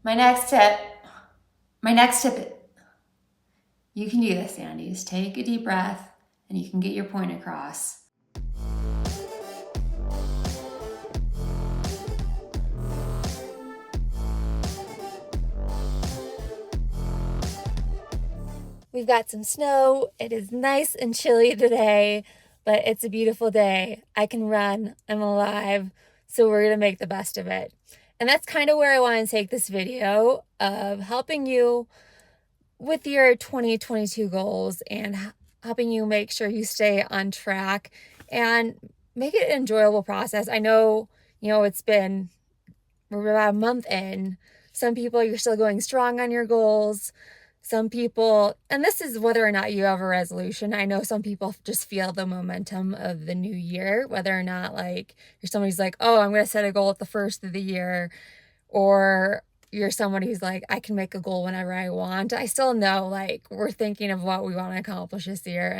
My next tip, my next tip, you can do this, Sandy. Just take a deep breath and you can get your point across. We've got some snow. It is nice and chilly today, but it's a beautiful day. I can run. I'm alive. So we're going to make the best of it. And that's kind of where I want to take this video of helping you with your 2022 goals and helping you make sure you stay on track and make it an enjoyable process. I know, we're about a month in. Some people, you're still going strong on your goals. Some people, and this is whether or not you have a resolution. I know some people just feel the momentum of the new year, whether or not like you're somebody's like, oh, I'm going to set a goal at the first of the year, or you're somebody who's like, I can make a goal whenever I want. I still know like we're thinking of what we want to accomplish this year.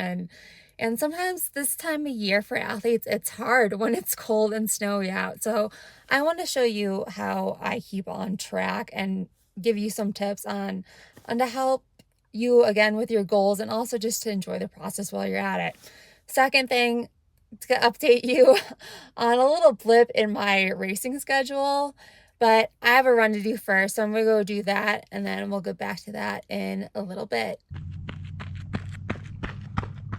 And sometimes this time of year for athletes, it's hard when it's cold and snowy out. So I want to show you how I keep on track and give you some tips on to help you again with your goals and also just to enjoy the process while you're at it. Second thing, to update you on a little blip in my racing schedule, but I have a run to do first, so I'm gonna go do that and then we'll get back to that in a little bit.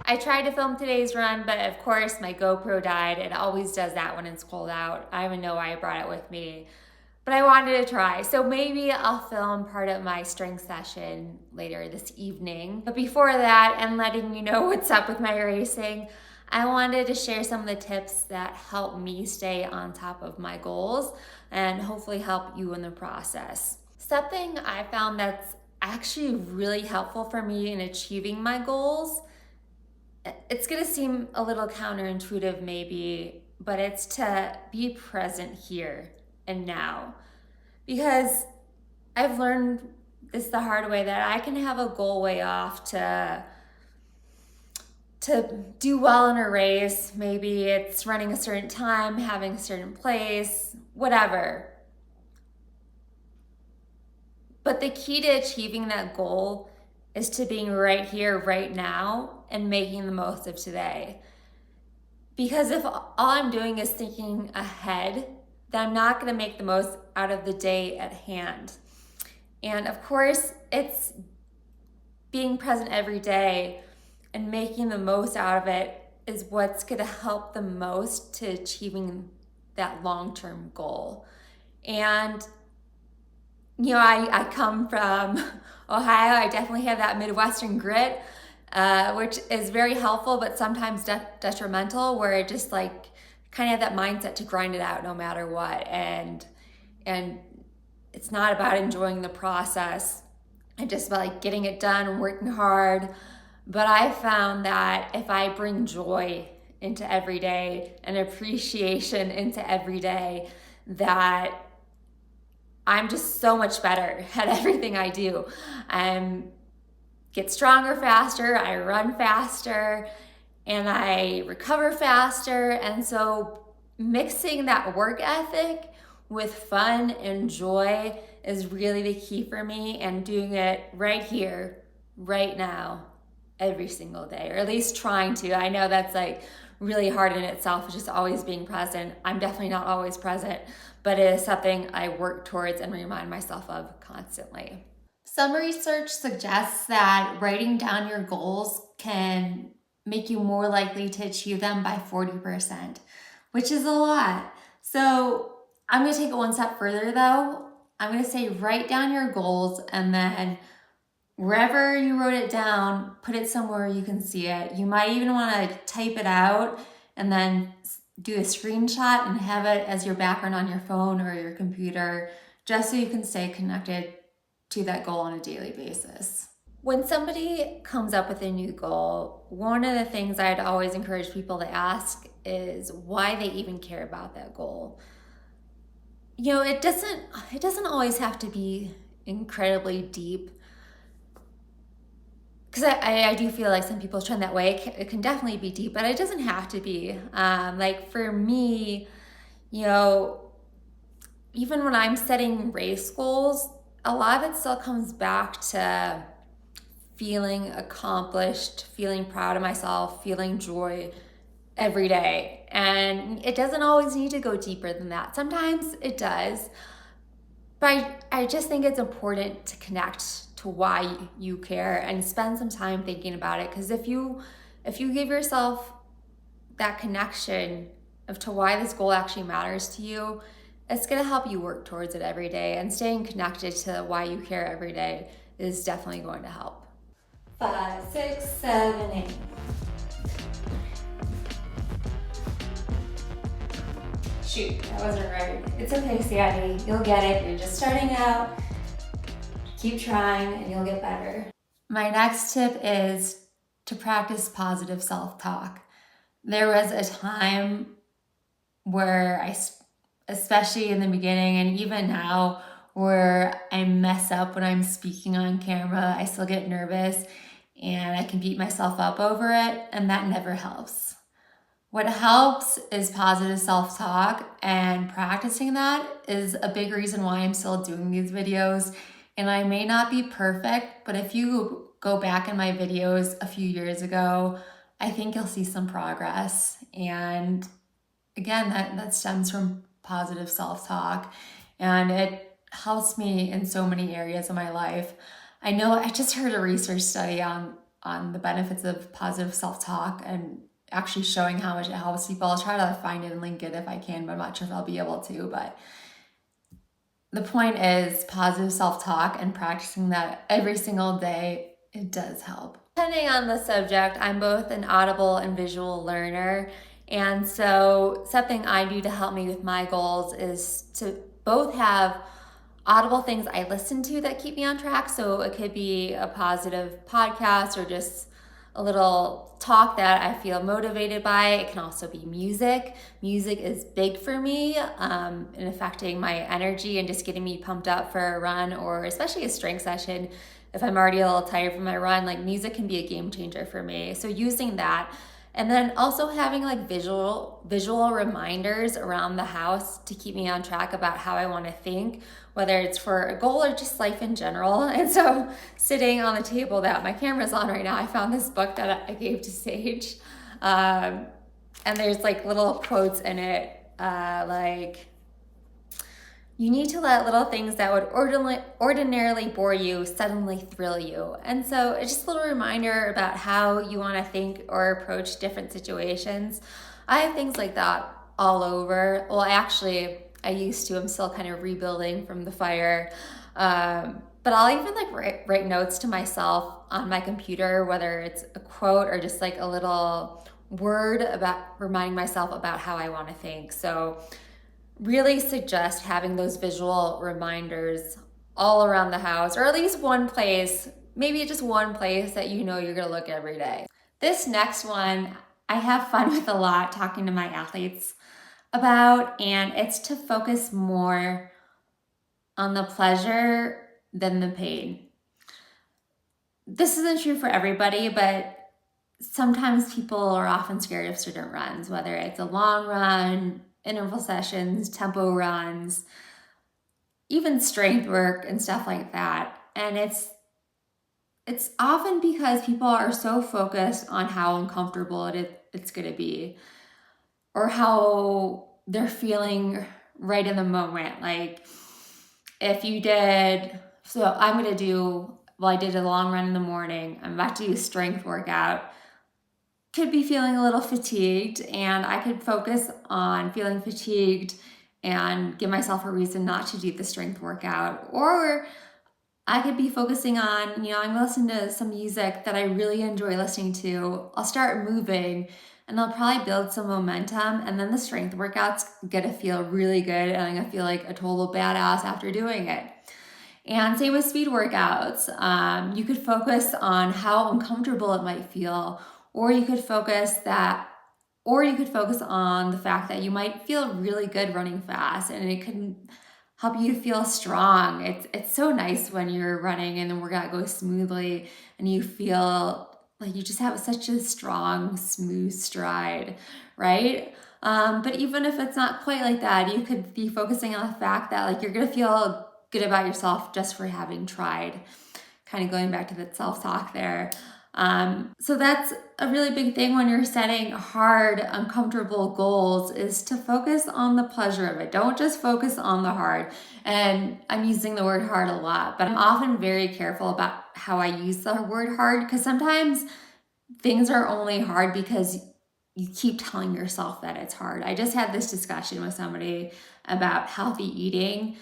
I tried to film today's run, but of course my GoPro died. It always does that when it's cold out. I don't even know why I brought it with me, but I wanted to try. So maybe I'll film part of my strength session later this evening. But before that, and letting you know what's up with my racing, I wanted to share some of the tips that help me stay on top of my goals and hopefully help you in the process. Something I found that's actually really helpful for me in achieving my goals, it's gonna seem a little counterintuitive maybe, but it's to be present here and now. Because I've learned this the hard way that I can have a goal way off to do well in a race. Maybe it's running a certain time, having a certain place, whatever. But the key to achieving that goal is to being right here, right now, and making the most of today. Because if all I'm doing is thinking ahead, then I'm not gonna make the most out of the day at hand. And of course, it's being present every day and making the most out of it is what's gonna help the most to achieving that long-term goal. And I come from Ohio. I definitely have that Midwestern grit, which is very helpful, but sometimes detrimental, where it just like kind of have that mindset to grind it out no matter what. And it's not about enjoying the process and just about like getting it done and working hard. But I found that if I bring joy into every day and appreciation into every day, that I'm just so much better at everything I do. I get stronger faster, I run faster, and I recover faster. And so mixing that work ethic with fun and joy is really the key for me, and doing it right here, right now, every single day, or at least trying to. I know that's like really hard in itself, just always being present. I'm definitely not always present, but it is something I work towards and remind myself of constantly. Some research suggests that writing down your goals can make you more likely to achieve them by 40%, which is a lot. So I'm gonna take it one step further though. I'm gonna say write down your goals, and then wherever you wrote it down, put it somewhere you can see it. You might even want to type it out and then do a screenshot and have it as your background on your phone or your computer, just so you can stay connected to that goal on a daily basis. When somebody comes up with a new goal, one of the things I'd always encourage people to ask is why they even care about that goal. It doesn't always have to be incredibly deep, because I do feel like some people trend that way. It can definitely be deep, but it doesn't have to be. Like for me, even when I'm setting race goals, a lot of it still comes back to feeling accomplished, feeling proud of myself, feeling joy every day. And it doesn't always need to go deeper than that. Sometimes it does. But I just think it's important to connect to why you care and spend some time thinking about it. Because if you give yourself that connection of to why this goal actually matters to you, it's gonna help you work towards it every day. And staying connected to why you care every day is definitely going to help. 5, 6, 7, 8. Shoot, that wasn't right. It's okay, Sandy. You'll get it. You're just starting out. Keep trying and you'll get better. My next tip is to practice positive self-talk. There was a time where especially in the beginning and even now, where I mess up when I'm speaking on camera. I still get nervous and I can beat myself up over it, and that never helps. What helps is positive self-talk, and practicing that is a big reason why I'm still doing these videos. And I may not be perfect, but if you go back in my videos a few years ago, I think you'll see some progress. And again, that stems from positive self-talk, and it helps me in so many areas of my life. I know I just heard a research study on the benefits of positive self-talk and actually showing how much it helps people. I'll try to find it and link it if I can, but I'm not sure if I'll be able to. But the point is positive self-talk, and practicing that every single day, it does help. Depending on the subject, I'm both an audible and visual learner. And so something I do to help me with my goals is to both have audible things I listen to that keep me on track. So it could be a positive podcast or just a little talk that I feel motivated by. It can also be music. Music is big for me in affecting my energy and just getting me pumped up for a run, or especially a strength session. If I'm already a little tired from my run, like music can be a game changer for me. So using that. And then also having like visual reminders around the house to keep me on track about how I want to think, whether it's for a goal or just life in general. And so sitting on the table that my camera's on right now, I found this book that I gave to Sage. And there's like little quotes in it, like, you need to let little things that would ordinarily bore you suddenly thrill you. And so it's just a little reminder about how you want to think or approach different situations. I have things like that all over. Well, I used to. I'm still kind of rebuilding from the fire. But I'll even like write notes to myself on my computer, whether it's a quote or just like a little word about reminding myself about how I want to think. So really suggest having those visual reminders all around the house, or at least one place, maybe just one place that you know you're gonna look every day. This next one, I have fun with a lot talking to my athletes about, and it's to focus more on the pleasure than the pain. This isn't true for everybody, but sometimes people are often scared of certain runs, whether it's a long run, interval sessions, tempo runs, even strength work and stuff like that. And it's often because people are so focused on how uncomfortable it's going to be, or how they're feeling right in the moment. Like if you did, I did a long run in the morning, I'm about to do a strength workout, could be feeling a little fatigued, and I could focus on feeling fatigued and give myself a reason not to do the strength workout. Or I could be focusing on, I'm gonna listen to some music that I really enjoy listening to. I'll start moving and I'll probably build some momentum, and then the strength workout's gonna feel really good and I'm gonna feel like a total badass after doing it. And same with speed workouts. You could focus on how uncomfortable it might feel, or you could focus on the fact that you might feel really good running fast, and it can help you feel strong. It's so nice when you're running and the workout goes smoothly and you feel like you just have such a strong, smooth stride, right? But even if it's not quite like that, you could be focusing on the fact that like you're gonna feel good about yourself just for having tried. Kind of going back to that self-talk there. So that's a really big thing when you're setting hard, uncomfortable goals, is to focus on the pleasure of it. Don't just focus on the hard. And I'm using the word hard a lot, but I'm often very careful about how I use the word hard, because sometimes things are only hard because you keep telling yourself that it's hard. I just had this discussion with somebody about healthy eating,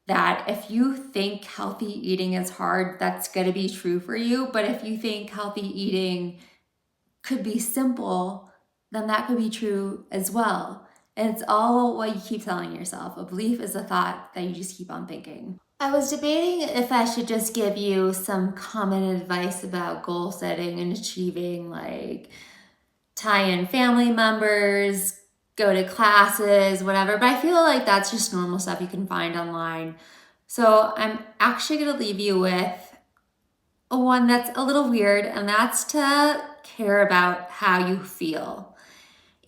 that if you think healthy eating is hard, that's going to be true for you. But if you think healthy eating could be simple, then that could be true as well. And it's all what you keep telling yourself. A belief is a thought that you just keep on thinking. I was debating if I should just give you some common advice about goal setting and achieving, like tie in family members, go to classes, whatever. But I feel like that's just normal stuff you can find online. So I'm actually going to leave you with one that's a little weird, and that's to care about how you feel.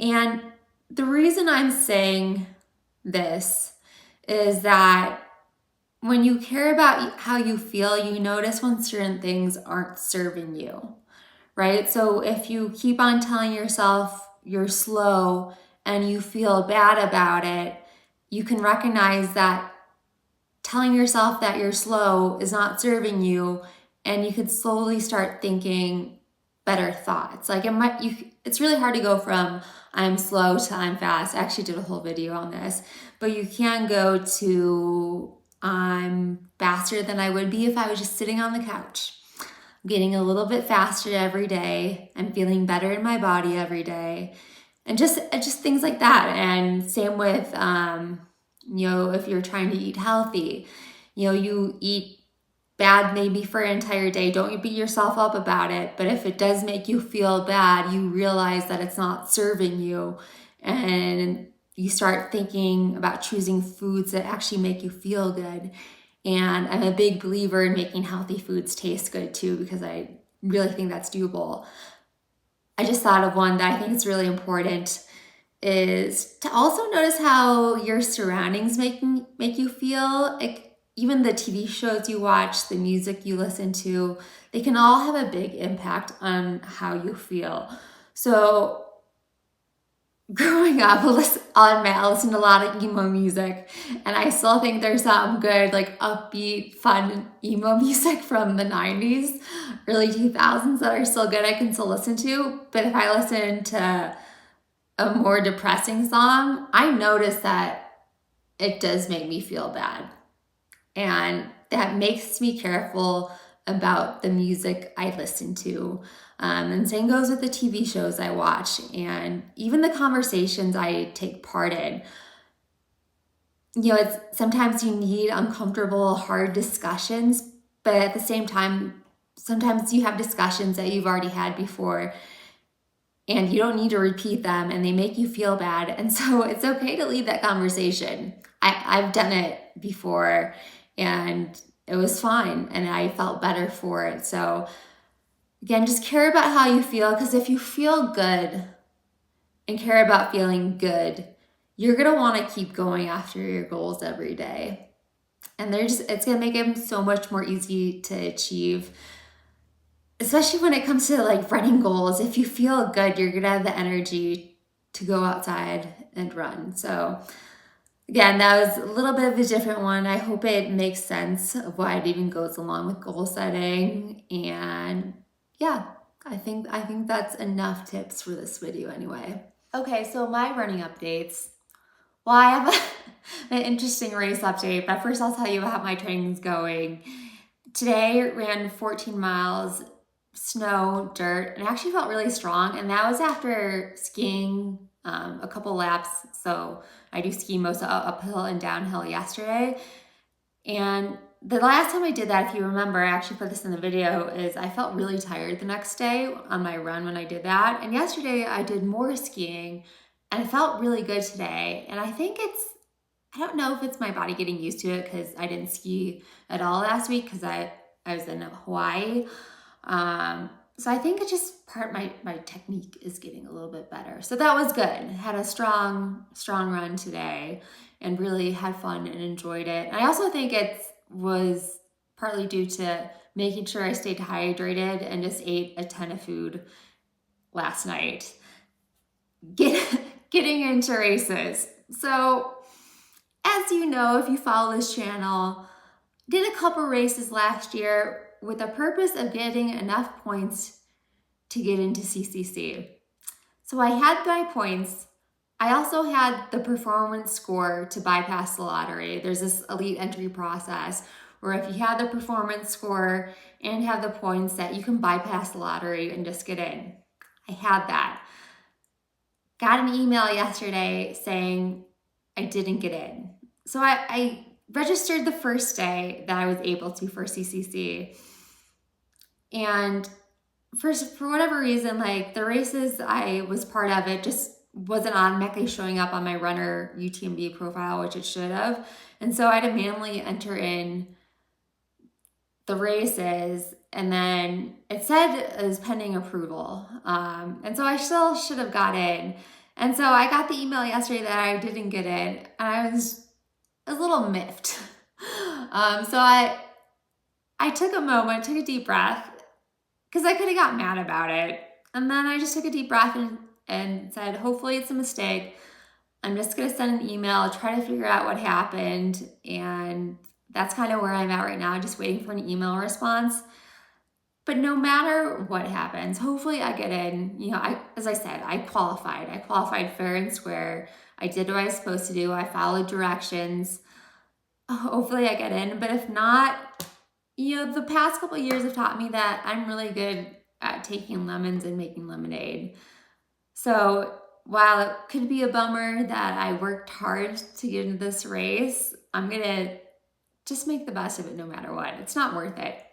And the reason I'm saying this is that when you care about how you feel, you notice when certain things aren't serving you, right? So if you keep on telling yourself you're slow and you feel bad about it, you can recognize that telling yourself that you're slow is not serving you, and you could slowly start thinking better thoughts. Like it's really hard to go from I'm slow to I'm fast. I actually did a whole video on this, but you can go to I'm faster than I would be if I was just sitting on the couch. I'm getting a little bit faster every day. I'm feeling better in my body every day. And just things like that. And same with, if you're trying to eat healthy, you eat bad maybe for an entire day. Don't beat yourself up about it. But if it does make you feel bad, you realize that it's not serving you. And you start thinking about choosing foods that actually make you feel good. And I'm a big believer in making healthy foods taste good too, because I really think that's doable. I just thought of one that I think is really important, is to also notice how your surroundings make you feel. Like, even the TV shows you watch, the music you listen to, they can all have a big impact on how you feel. So growing up, I listened to a lot of emo music, and I still think there's some good, like upbeat, fun emo music from the 90s, early 2000s that are still good I can still listen to. But if I listen to a more depressing song, I notice that it does make me feel bad. And that makes me careful about the music I listen to. And same goes with the TV shows I watch and even the conversations I take part in. It's sometimes you need uncomfortable, hard discussions, but at the same time, sometimes you have discussions that you've already had before and you don't need to repeat them, and they make you feel bad. And so it's okay to leave that conversation. I've done it before, and it was fine, and I felt better for it. So again, just care about how you feel, because if you feel good and care about feeling good, you're going to want to keep going after your goals every day. And it's going to make them so much more easy to achieve, especially when it comes to like running goals. If you feel good, you're going to have the energy to go outside and run. So again, that was a little bit of a different one. I hope it makes sense of why it even goes along with goal setting. And yeah, I think that's enough tips for this video anyway. Okay, so my running updates. Well, I have an interesting race update, but first I'll tell you how my training's going. Today ran 14 miles, snow, dirt, and I actually felt really strong. And that was after skiing a couple laps. So I do ski most uphill and downhill yesterday. And the last time I did that, if you remember, I actually put this in the video, is I felt really tired the next day on my run when I did that. And yesterday I did more skiing and I felt really good today. And I think I don't know if it's my body getting used to it, because I didn't ski at all last week because I was in Hawaii. So I think it's just my technique is getting a little bit better. So that was good. Had a strong run today and really had fun and enjoyed it. And I also think it's was partly due to making sure I stayed hydrated and just ate a ton of food last night. Getting into races. So, as you know, if you follow this channel, did a couple races last year with the purpose of getting enough points to get into CCC. So I had my points. I also had the performance score to bypass the lottery. There's this elite entry process where if you have the performance score and have the points, that you can bypass the lottery and just get in. I had that. Got an email yesterday saying I didn't get in. So I registered the first day that I was able to for CCC. And for whatever reason, like the races I was part of, it just wasn't automatically showing up on my runner UTMB profile, which it should have. And so I had to manually enter in the races, and then it said it was pending approval. And so I still should have got in. And so I got the email yesterday that I didn't get in, and I was a little miffed. So I took a moment, took a deep breath, because I could have got mad about it. And then I just took a deep breath and said, hopefully it's a mistake. I'm just gonna send an email, try to figure out what happened. And that's kind of where I'm at right now, just waiting for an email response. But no matter what happens, hopefully I get in. You know, as I said, I qualified. I qualified fair and square. I did what I was supposed to do. I followed directions. Hopefully I get in. But if not, you know, the past couple of years have taught me that I'm really good at taking lemons and making lemonade. So while it could be a bummer that I worked hard to get into this race, I'm gonna just make the best of it no matter what. It's not worth it.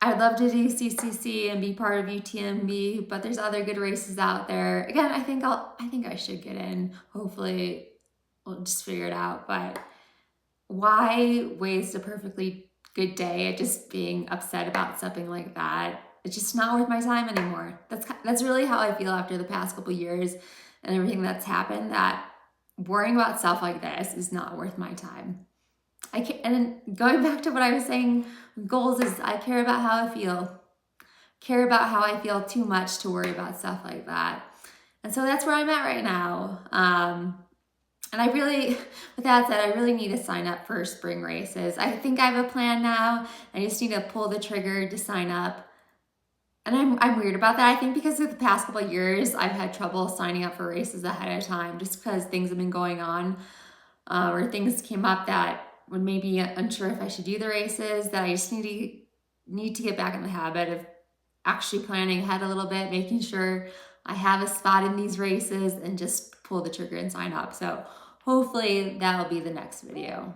I'd love to do CCC and be part of UTMB, but there's other good races out there. Again, I think I should get in. Hopefully we'll just figure it out. But why waste a perfectly good day at just being upset about something like that? It's just not worth my time anymore. That's really how I feel after the past couple years and everything that's happened, that worrying about stuff like this is not worth my time. And then going back to what I was saying, goals is I care about how I feel. Care about how I feel too much to worry about stuff like that. And so that's where I'm at right now. And I really, with that said, I really need to sign up for spring races. I think I have a plan now. I just need to pull the trigger to sign up. And I'm weird about that. I think because of the past couple of years, I've had trouble signing up for races ahead of time just because things have been going on or things came up that would maybe unsure if I should do the races, that I just need to get back in the habit of actually planning ahead a little bit, making sure I have a spot in these races and just pull the trigger and sign up. So hopefully that'll be the next video.